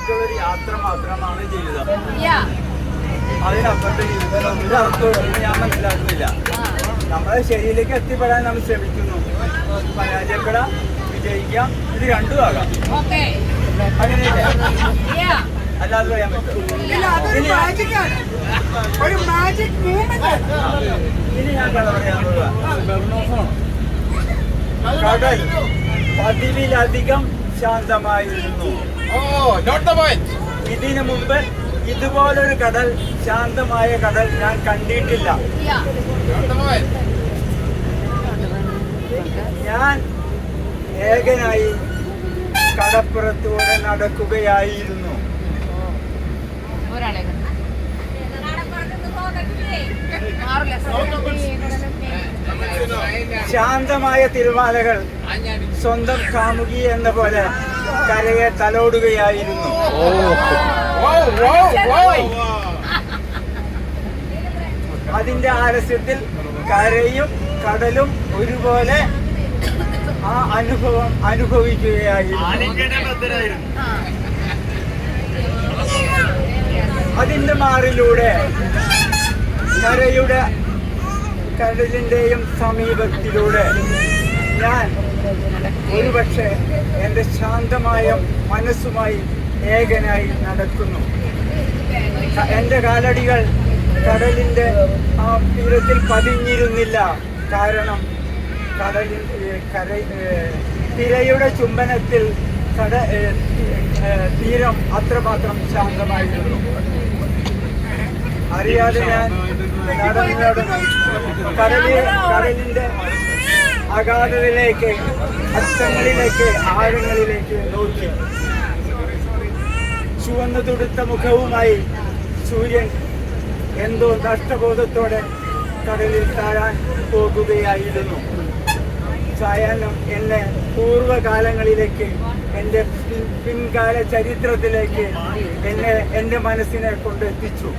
അതിലേക്കുള്ളൊരു യാത്ര മാത്രമാണ് ജീവിതം. അതിനപ്പുറത്തെ ജീവിതം ഒരു അർത്ഥവും ഞാൻ മനസ്സിലാക്കുന്നില്ല. നമ്മളെ ശരിയിലേക്ക് എത്തിപ്പെടാൻ നമ്മൾ ശ്രമിക്കുന്നു. പരാജയപ്പെടാം, വിജയിക്കാം, ഇത് രണ്ടും ആകാം. അങ്ങനെയല്ലേ? അല്ലാതെ പറയാൻ പറ്റും. ഇനി ഞാൻ കഥ പറയാൻ പോവുക. കടൽ പതിവിലധികം ശാന്തമായിരുന്നു. ഇതിനു മുമ്പ് ഇതുപോലൊരു കടൽ, ശാന്തമായ കടൽ ഞാൻ കണ്ടിട്ടില്ല. ഞാൻ ഏകനായി കടപ്പുറത്തൂടെ നടക്കുകയായിരുന്നു. ശാന്തമായ തിരമാലകൾ സ്വന്തം കാമുകി എന്ന പോലെ കരയെ തലോടുകയായിരുന്നു. അതിന്റെ ആലസ്യത്തിൽ കരയും കടലും ഒരുപോലെ ആ അനുഭവം അനുഭവിക്കുകയായിരുന്നു. അതിന്റെ മാറിലൂടെ കരയുടെ കടലിന്റെയും സമീപത്തിലൂടെ ഞാൻ ഒരുപക്ഷെ എൻ്റെ ശാന്തമായ മനസ്സുമായി ഏകനായി നടക്കുന്നു. എൻ്റെ കാലടികൾ കടലിന്റെ ആ തീരത്തിൽ പതിഞ്ഞിരുന്നില്ല. കാരണം തിരയുടെ ചുംബനത്തിൽ തീരം അത്രമാത്രം ശാന്തമായിരുന്നു. അറിയാതെ ഞാൻ കടലിന്റെ അഗാധതയിലേക്ക്, അറ്റങ്ങളിലേക്ക്, ആഴങ്ങളിലേക്ക് നോക്കി. ചുവന്നു തുടുത്ത മുഖവുമായി സൂര്യൻ എന്തോ നഷ്ടബോധത്തോടെ കടലിൽ താഴാൻ പോകുകയായിരുന്നു. സായാഹ്നം എന്നെ പൂർവ്വകാലങ്ങളിലേക്ക്, എൻ്റെ പിൻകാല ചരിത്രത്തിലേക്ക് എൻ്റെ മനസ്സിനെ കൊണ്ടെത്തിച്ചു.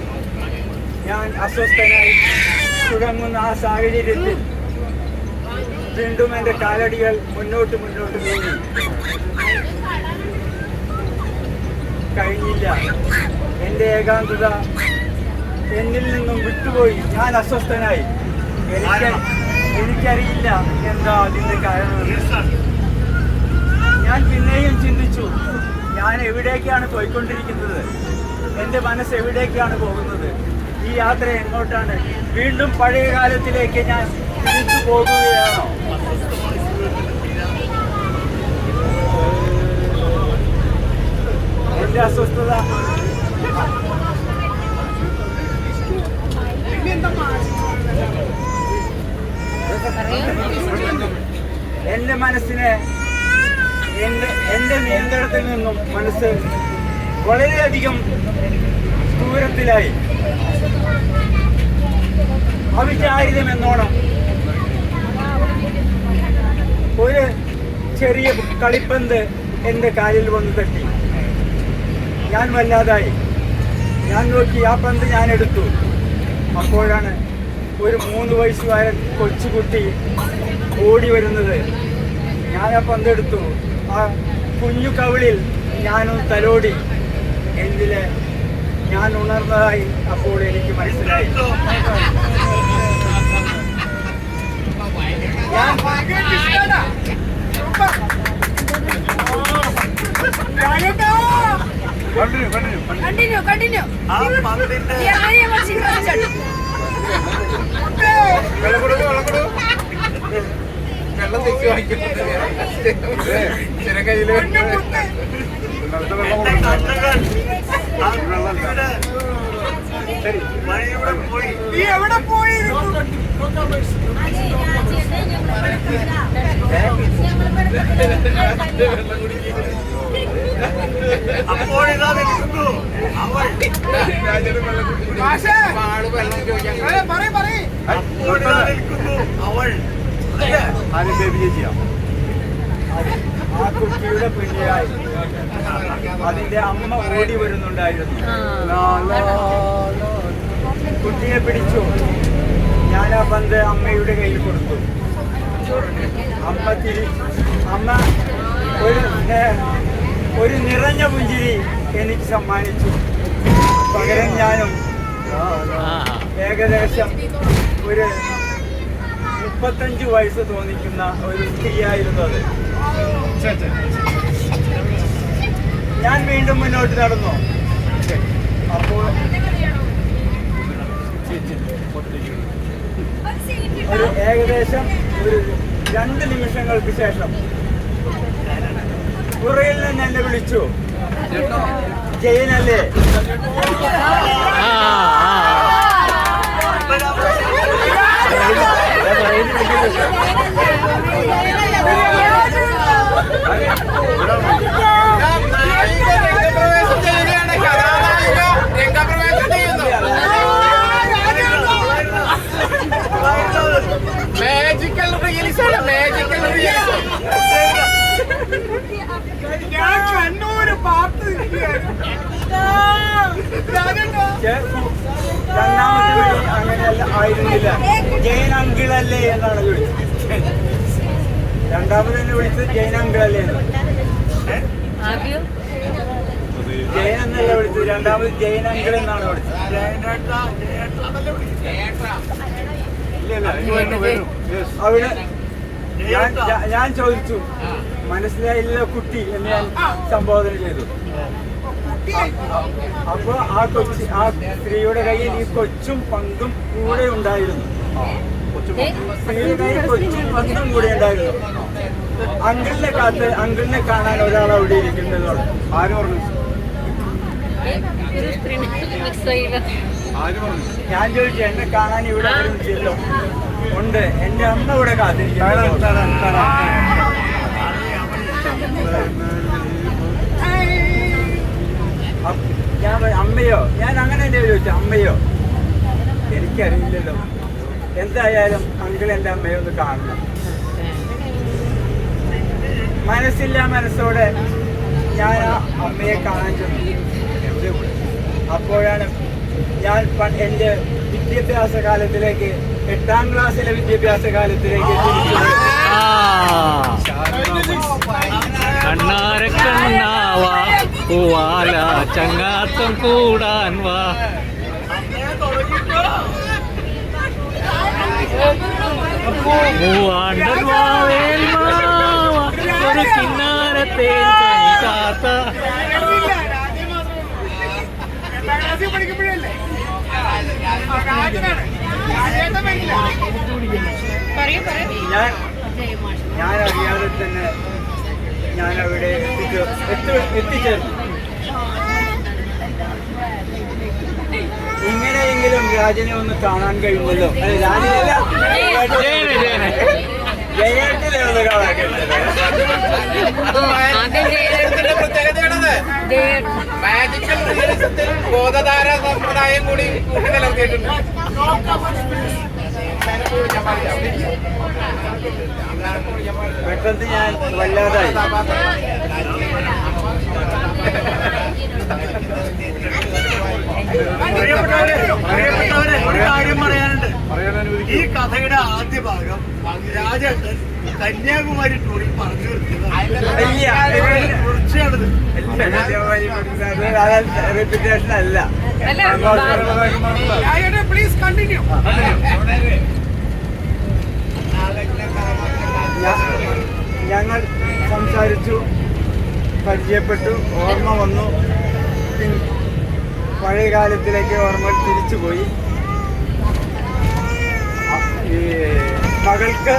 ഞാൻ അസ്വസ്ഥനായി തുടങ്ങുന്ന ആ സാഹചര്യത്തിൽ വീണ്ടും എൻ്റെ കാലടികൾ മുന്നോട്ട് നീങ്ങി. കഴിഞ്ഞില്ല. എൻ്റെ ഏകാന്തത എന്നിൽ നിന്നും വിട്ടുപോയി. ഞാൻ അസ്വസ്ഥനായി. എനിക്കറിയില്ല എന്താ അതിൻ്റെ കാരണം. ഞാൻ പിന്നെയും ചിന്തിച്ചു, ഞാൻ എവിടേക്കാണ് പോയിക്കൊണ്ടിരിക്കുന്നത്? എൻ്റെ മനസ്സ് എവിടേക്കാണ് പോകുന്നത്? ഈ യാത്ര എങ്ങോട്ടാണ്? വീണ്ടും പഴയ കാലത്തിലേക്ക് ഞാൻ തിരിച്ചു പോകുകയാണോ? എൻ്റെ അസ്വസ്ഥത എൻ്റെ മനസ്സിനെ എൻ്റെ നിയന്ത്രണത്തിൽ നിന്നും മനസ്സ് വളരെയധികം ദൂരത്തിലായി. അവിചാരിതമെന്നോണം ഒരു ചെറിയ കളിപ്പന്ത് എൻ്റെ കാലിൽ വന്ന് തട്ടി. ഞാൻ വല്ലാതായി. ഞാൻ നോക്കി, ആ പന്ത് ഞാൻ എടുത്തു. അപ്പോഴാണ് ഒരു 3 വയസ്സുകാരൻ കൊച്ചുകുട്ടി ഓടി വരുന്നത്. ഞാൻ ആ പന്തെടുത്തു. ആ കുഞ്ഞു കവിളിൽ ഞാനൊന്ന് തലോടി. എന്തില് ഞാൻ ഉണർന്നതായി അപ്പോൾ എനിക്ക് മനസ്സിലായി. വെള്ളം തെക്കി വാങ്ങിക്കുന്നത് കയ്യില് എവിടെ പോയി? അപ്പോഴിതാ നിൽക്കുന്നു അവൾ. അപ്പോഴിതാ നിൽക്കുന്നു അവൾ. ആ കുട്ടിയുടെ പിന്നിലായി അതിന്റെ അമ്മ ഓടി വരുന്നുണ്ടായിരുന്നു. കുട്ടിയെ പിടിച്ചു. ഞാൻ ആ പന്ത് അമ്മയുടെ കയ്യിൽ കൊടുത്തു. അമ്മ ഒരു നിറഞ്ഞ പുഞ്ചിരി എനിക്ക് സമ്മാനിച്ചു. പകരം ഞാനും ഏകദേശം ഒരു 35 വയസ്സ് തോന്നിക്കുന്ന ഒരു സ്ത്രീയായിരുന്നു അത്. ഞാൻ വീണ്ടും മുന്നോട്ട് നടന്നു. അപ്പോൾ ഒരു ഏകദേശം ഒരു 2 നിമിഷങ്ങൾക്ക് ശേഷം പുറയിൽ നിന്ന് എന്നെ വിളിച്ചു. ജയനല്ലേ? Magical realism, magical realism. ഞാൻ കണ്ണൂര് പാർത്ത് രണ്ടാമത്തെ വിളി അങ്ങനെയല്ല ആയിരുന്നില്ല. ജയൻ അങ്കിളല്ലേ എന്നാണ് വിളിച്ചത്. രണ്ടാമതെന്നെ വിളിച്ചത് ജയൻ അങ്കിളല്ലേ എന്ന്. ജയൻ എന്നല്ല വിളിച്ചത്, രണ്ടാമത് ജയൻ അങ്കിൾ എന്നാണ് വിളിച്ചത്. അവിടെ ഞാൻ ചോദിച്ചു, മനസ്സിലായില്ല കുട്ടി എന്ന് ഞാൻ സംബോധന ചെയ്തു. അപ്പൊ ആ സ്ത്രീയുടെ കയ്യിൽ ഈ കൊച്ചും പങ്കും കൂടെ ഉണ്ടായിരുന്നു. സ്ത്രീയുടെ കയ്യിൽ കൊച്ചും പങ്കും കൂടെ ഉണ്ടായിരുന്നു. അങ്കിളിനെ കാണാൻ ഒരാൾ അവിടെ ഇരിക്കുന്നതാണ്. ആര് പറഞ്ഞു? ഞാൻ ചോദിച്ചു, എന്നെ കാണാൻ ഇവിടെ ചെല്ലോ? ഉണ്ട്, എന്റെ അമ്മ ഇവിടെ കാത്തിരിക്കുന്നു. ഞാൻ അമ്മയോ? ഞാൻ അങ്ങനെ തന്നെ ചോദിച്ചു, അമ്മയോ? എനിക്കറിയില്ലല്ലോ. എന്തായാലും അങ്കിൾ എൻ്റെ അമ്മയെ ഒന്ന് കാണണം. മനസ്സില്ല മനസ്സോടെ ഞാൻ ആ അമ്മയെ കാണാൻ ചെന്നു. അപ്പോഴാണ് ഞാൻ എൻ്റെ വിദ്യാഭ്യാസ കാലത്തിലേക്ക്, 8ാം ക്ലാസ്സിലെ വിദ്യാഭ്യാസ കാലത്തിലേക്ക് കണ്ണാരക്കണ്ണാവാ പൂവാല ചങ്ങാത്തം കൂടാൻ വാ. മൂവാണ്ടൻ വാവേൽ മാവ ഒരു കിന്നാരത്തെ കാത്ത. ഞാൻ അറിയാതെ തന്നെ ഞാൻ അവിടെ എത്തിച്ചേർന്നു. ഇങ്ങനെയെങ്കിലും രാജനെ ഒന്ന് കാണാൻ കഴിയുമല്ലോ. അല്ലെ, രാജനല്ല, ജയനെ ഒന്ന് കാണാൻ കഴിയുന്നത്. മാജിക്കൽ റിയലിസത്തിൽ ബോധധാര സമ്പ്രദായം കൂടി കൂട്ടിക്കലർത്തിയിട്ടുണ്ട്. പെട്ടെന്ന് ഞാൻ വല്ലാതായി. ഒരു കാര്യം പറയാനുണ്ട്. ഈ കഥയുടെ ആദ്യ ഭാഗം രാജേട്ടൻ കന്യാകുമാരി ടൂറിൽ പറഞ്ഞു റെപ്യൂട്ടേഷൻ അല്ല. Please continue. ഞങ്ങൾ സംസാരിച്ചു, പരിചയപ്പെട്ടു, ഓർമ്മ വന്നു. പഴയ കാലത്തിലേക്ക് ഓർമ്മ തിരിച്ചുപോയി. ഈ മകൾക്ക്